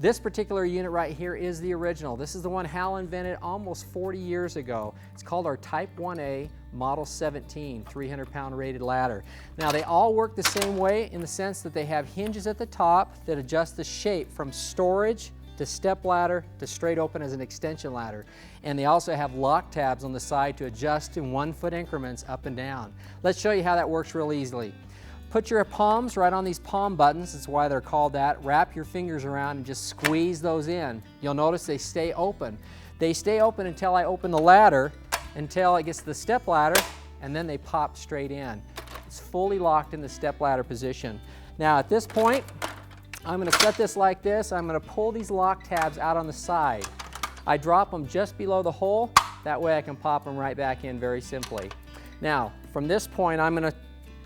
This particular unit right here is the original. This is the one Hal invented almost 40 years ago. It's called our Type 1A Model 17 300-pound rated ladder. Now they all work the same way in the sense that they have hinges at the top that adjust the shape from storage to step ladder to straight open as an extension ladder. And they also have lock tabs on the side to adjust in 1-foot increments up and down. Let's show you how that works real easily. Put your palms right on these palm buttons, that's why they're called that. Wrap your fingers around and just squeeze those in. You'll notice they stay open. They stay open until I open the ladder, until it gets to the step ladder, and then they pop straight in. It's fully locked in the step ladder position. Now at this point, I'm going to set this like this. I'm going to pull these lock tabs out on the side. I drop them just below the hole. That way I can pop them right back in very simply. Now from this point, I'm going to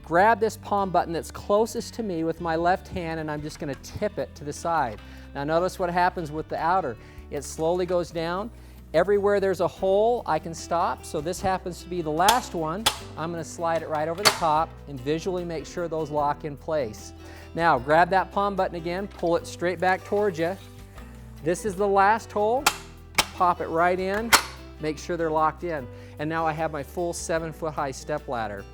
grab this palm button that's closest to me with my left hand, and I'm just going to tip it to the side. Now notice what happens with the outer. It slowly goes down. Everywhere there's a hole, I can stop. So this happens to be the last one. I'm going to slide it right over the top and visually make sure those lock in place. Now grab that palm button again, pull it straight back towards you. This is the last hole. Pop it right in, make sure they're locked in. And now I have my full 7-foot high step ladder.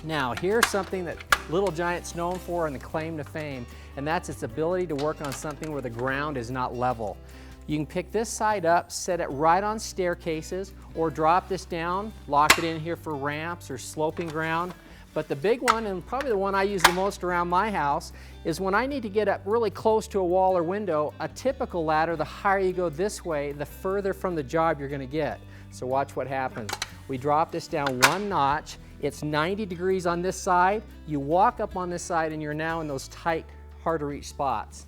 Now here's something that Little Giant's known for and the claim to fame, and that's its ability to work on something where the ground is not level. You can pick this side up, set it right on staircases, or drop this down, lock it in here for ramps or sloping ground. But the big one, and probably the one I use the most around my house, is when I need to get up really close to a wall or window. A typical ladder, the higher you go this way, the further from the job you're going to get. So watch what happens. We drop this down 1 notch. It's 90 degrees on this side. You walk up on this side and you're now in those tight, hard to reach spots.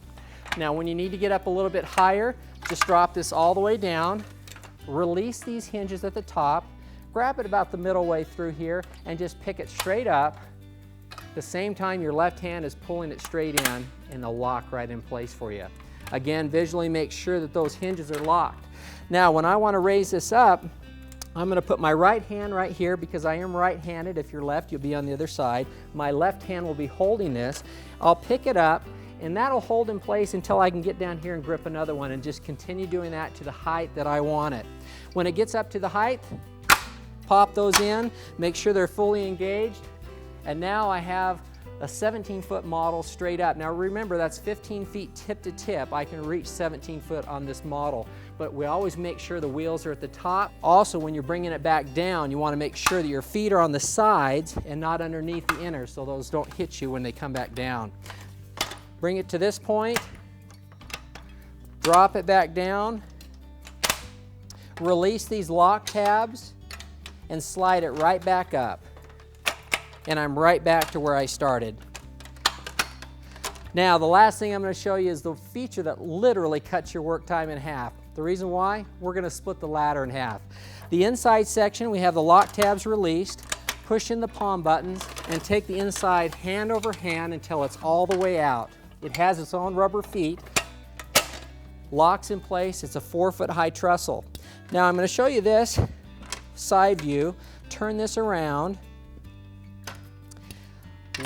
Now when you need to get up a little bit higher, just drop this all the way down, release these hinges at the top, grab it about the middle way through here, and just pick it straight up. At the same time your left hand is pulling it straight in, and they'll lock right in place for you. Again, visually make sure that those hinges are locked. Now when I want to raise this up, I'm going to put my right hand right here because I am right-handed. If you're left, you'll be on the other side. My left hand will be holding this. I'll pick it up, and that'll hold in place until I can get down here and grip another one, and just continue doing that to the height that I want it. When it gets up to the height, pop those in, make sure they're fully engaged, and now I have a 17-foot model straight up. Now remember, that's 15 feet tip to tip. I can reach 17 foot on this model, but we always make sure the wheels are at the top. Also, when you're bringing it back down, you want to make sure that your feet are on the sides and not underneath the inner, so those don't hit you when they come back down. Bring it to this point, drop it back down, release these lock tabs, and slide it right back up. And I'm right back to where I started. Now the last thing I'm going to show you is the feature that literally cuts your work time in half. The reason why? We're going to split the ladder in half. The inside section, we have the lock tabs released, push in the palm buttons, and take the inside hand over hand until it's all the way out. It has its own rubber feet, locks in place. It's a 4-foot high trestle. Now I'm going to show you this side view. Turn this around,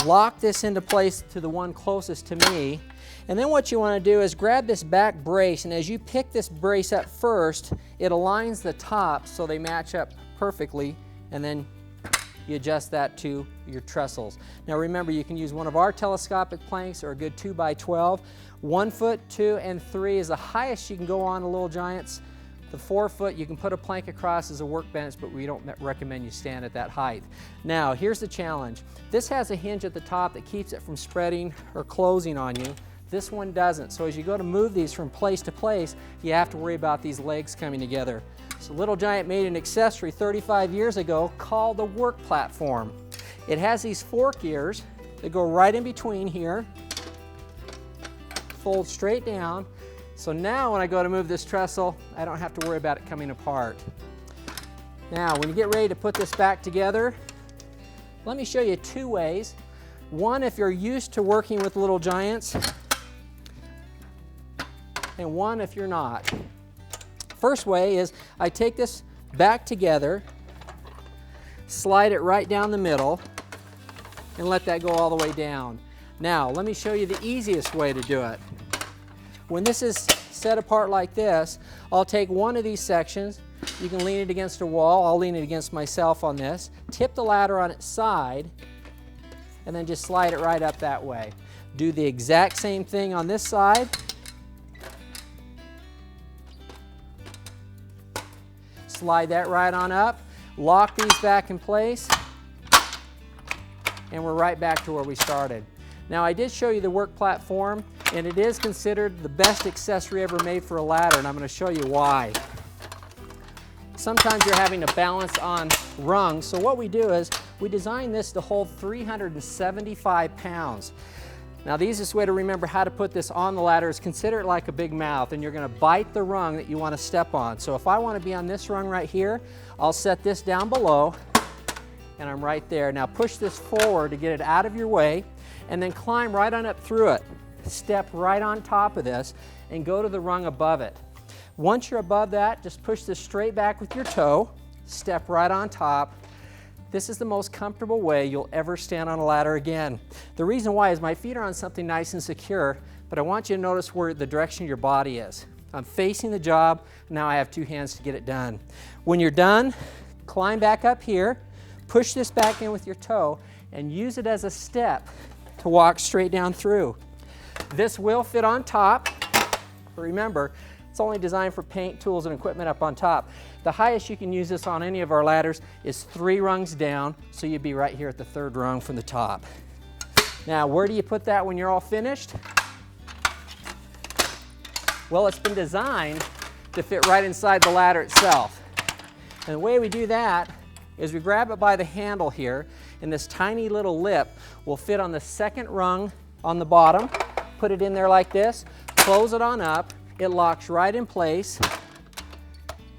lock this into place to the one closest to me, and then what you want to do is grab this back brace, and as you pick this brace up first, it aligns the tops so they match up perfectly, and then you adjust that to your trestles. Now remember, you can use one of our telescopic planks or a good 2x12. 1 foot, 2, and 3 is the highest you can go on a Little Giants. The 4-foot, you can put a plank across as a workbench, but we don't recommend you stand at that height. Now, here's the challenge. This has a hinge at the top that keeps it from spreading or closing on you. This one doesn't. So as you go to move these from place to place, you have to worry about these legs coming together. So Little Giant made an accessory 35 years ago called the work platform. It has these fork ears that go right in between here, fold straight down. So now when I go to move this trestle, I don't have to worry about it coming apart. Now when you get ready to put this back together, let me show you 2 ways. One, if you're used to working with Little Giants, and one if you're not. First way is I take this back together, slide it right down the middle, and let that go all the way down. Now let me show you the easiest way to do it. When this is set apart like this, I'll take one of these sections. You can lean it against a wall. I'll lean it against myself on this. Tip the ladder on its side, and then just slide it right up that way. Do the exact same thing on this side. Slide that right on up. Lock these back in place, and we're right back to where we started. Now, I did show you the work platform, and it is considered the best accessory ever made for a ladder, and I'm going to show you why. Sometimes you're having to balance on rungs, so what we do is we design this to hold 375 pounds. Now, the easiest way to remember how to put this on the ladder is consider it like a big mouth, and you're going to bite the rung that you want to step on. So if I want to be on this rung right here, I'll set this down below, and I'm right there. Now push this forward to get it out of your way, and then climb right on up through it. Step right on top of this, and go to the rung above it. Once you're above that, just push this straight back with your toe, step right on top. This is the most comfortable way you'll ever stand on a ladder again. The reason why is my feet are on something nice and secure, but I want you to notice where the direction of your body is. I'm facing the job, now I have two hands to get it done. When you're done, climb back up here, push this back in with your toe, and use it as a step to walk straight down through. This will fit on top, but remember, it's only designed for paint, tools, and equipment up on top. The highest you can use this on any of our ladders is 3 rungs down, so you'd be right here at the 3rd rung from the top. Now, where do you put that when you're all finished? Well, it's been designed to fit right inside the ladder itself. And the way we do that is we grab it by the handle here, and this tiny little lip will fit on the 2nd rung on the bottom. Put it in there like this, close it on up. It locks right in place,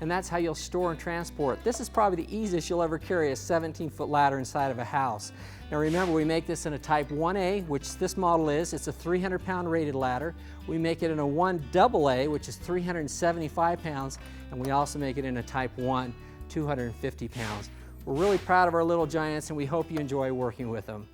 and that's how you'll store and transport. This is probably the easiest you'll ever carry a 17-foot ladder inside of a house. Now remember, we make this in a Type 1A, which this model is. It's a 300-pound rated ladder. We make it in a 1AA, which is 375 pounds, and we also make it in a Type 1, 250 pounds. We're really proud of our little giants, and we hope you enjoy working with them.